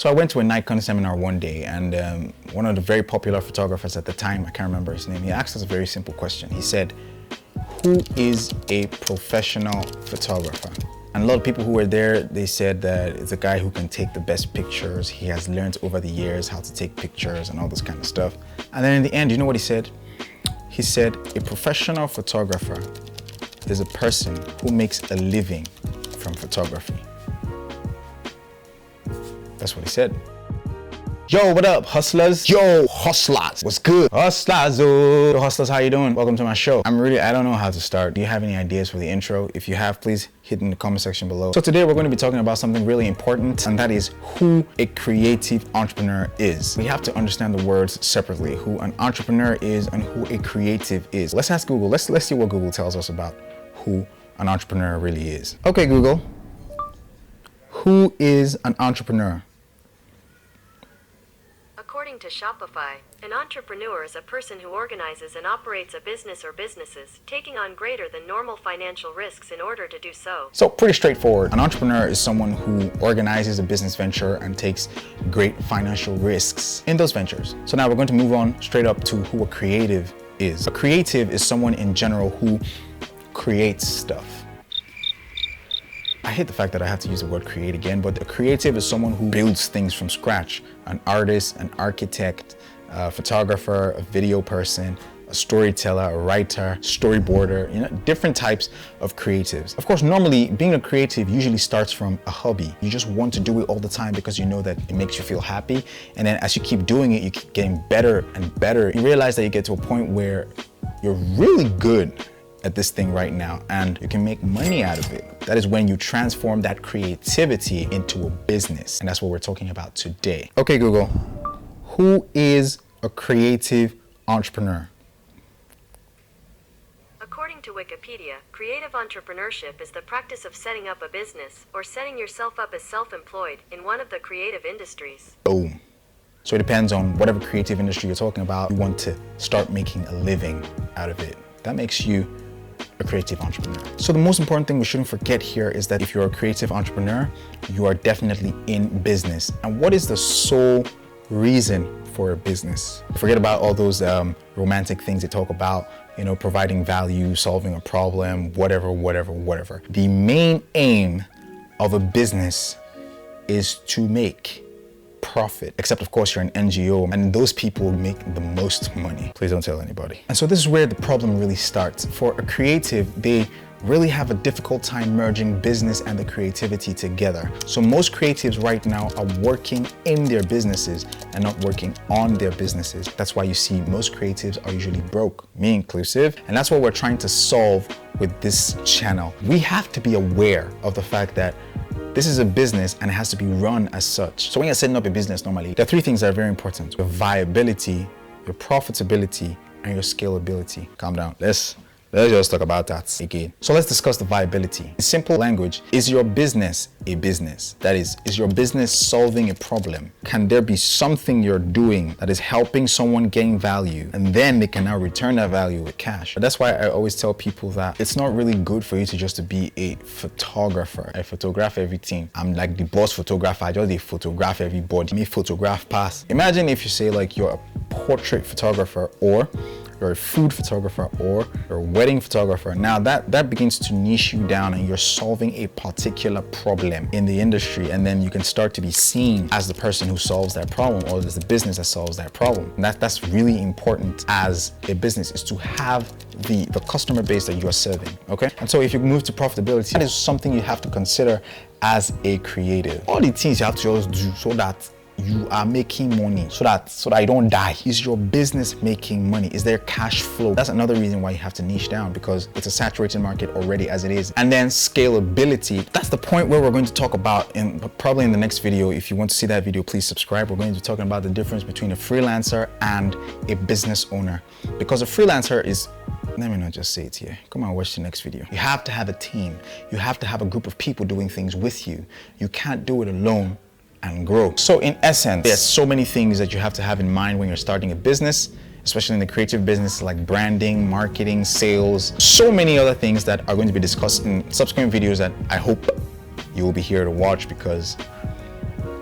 So I went to a Nikon seminar one day, and one of the very popular photographers at the time, I can't remember his name, he asked us a very simple question. He said, who is a professional photographer? And a lot of people who were there, they said that it's a guy who can take the best pictures. He has learned over the years how to take pictures and all this kind of stuff. And then in the end, you know what he said? He said, a professional photographer is a person who makes a living from photography. That's what he said. Yo, what up, hustlers? Yo, hustlers, what's good? Hustlers, oh. Yo, hustlers, how you doing? Welcome to my show. I don't know how to start. Do you have any ideas for the intro? If you have, please hit in the comment section below. So today we're going to be talking about something really important, and that is who a creative entrepreneur is. We have to understand the words separately, who an entrepreneur is and who a creative is. Let's ask Google. Let's see what Google tells us about who an entrepreneur really is. Okay, Google, who is an entrepreneur? According to Shopify, an entrepreneur is a person who organizes and operates a business or businesses, taking on greater than normal financial risks in order to do so. So pretty straightforward. An entrepreneur is someone who organizes a business venture and takes great financial risks in those ventures. So now we're going to move on straight up to who a creative is. A creative is someone in general who creates stuff. I hate the fact that I have to use the word create again, but a creative is someone who builds things from scratch. An artist, an architect, a photographer, a video person, a storyteller, a writer, storyboarder, different types of creatives. Of course, normally being a creative usually starts from a hobby. You just want to do it all the time because you know that it makes you feel happy. And then as you keep doing it, you keep getting better and better. You realize that you get to a point where you're really good at this thing right now and you can make money out of it. That is when you transform that creativity into a business. And that's what we're talking about today. Okay, Google, who is a creative entrepreneur? According to Wikipedia, creative entrepreneurship is the practice of setting up a business or setting yourself up as self-employed in one of the creative industries. Boom. So it depends on whatever creative industry you're talking about. You want to start making a living out of it. That makes you a creative entrepreneur. So the most important thing we shouldn't forget here is that if you're a creative entrepreneur, you are definitely in business. And what is the sole reason for a business? Forget about all those romantic things they talk about, providing value, solving a problem, whatever. The main aim of a business is to make profit, except of course you're an NGO and those people make the most money. Please don't tell anybody. And so this is where the problem really starts. For a creative, they really have a difficult time merging business and the creativity together. So most creatives right now are working in their businesses and not working on their businesses. That's why you see most creatives are usually broke, me inclusive. And that's what we're trying to solve with this channel. We have to be aware of the fact that this is a business and it has to be run as such. So when you're setting up a business normally, there are three things that are very important: your viability, your profitability, and your scalability. Calm down. Let's just talk about that again. So let's discuss the viability. In simple language, is your business a business? That is your business solving a problem? Can there be something you're doing that is helping someone gain value and then they can now return that value with cash? That's why I always tell people that it's not really good for you to just to be a photographer. I photograph everything. I'm like the boss photographer. I just photograph everybody. Me photograph pass. Imagine if you say like you're a portrait photographer or you're a food photographer or you're a wedding photographer. Now that begins to niche you down and you're solving a particular problem in the industry, and then you can start to be seen as the person who solves that problem or as the business that solves that problem. And that's really important as a business, is to have the customer base that you are serving, okay? And so if you move to profitability, that is something you have to consider as a creative. All the things you have to just do so that you are making money, so that you don't die. Is your business making money? Is there cash flow? That's another reason why you have to niche down, because it's a saturated market already as it is. And then scalability. That's the point where we're going to talk about probably in the next video. If you want to see that video, please subscribe. We're going to be talking about the difference between a freelancer and a business owner, because a freelancer is, let me not just say it here. Come on, watch the next video. You have to have a team. You have to have a group of people doing things with you. You can't do it alone and grow. So in essence, there's so many things that you have to have in mind when you're starting a business, especially in the creative business, like branding, marketing, sales, so many other things that are going to be discussed in subsequent videos that I hope you will be here to watch, because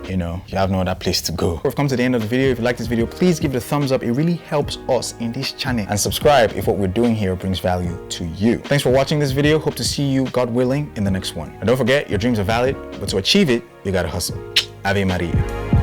you know, you have no other place to go. We've come to the end of the video. If you like this video, please give it a thumbs up. It really helps us in this channel. And subscribe if what we're doing here brings value to you. Thanks for watching this video. Hope to see you, God willing, in the next one. And don't forget, your dreams are valid, but to achieve it, you gotta hustle. Ave Maria.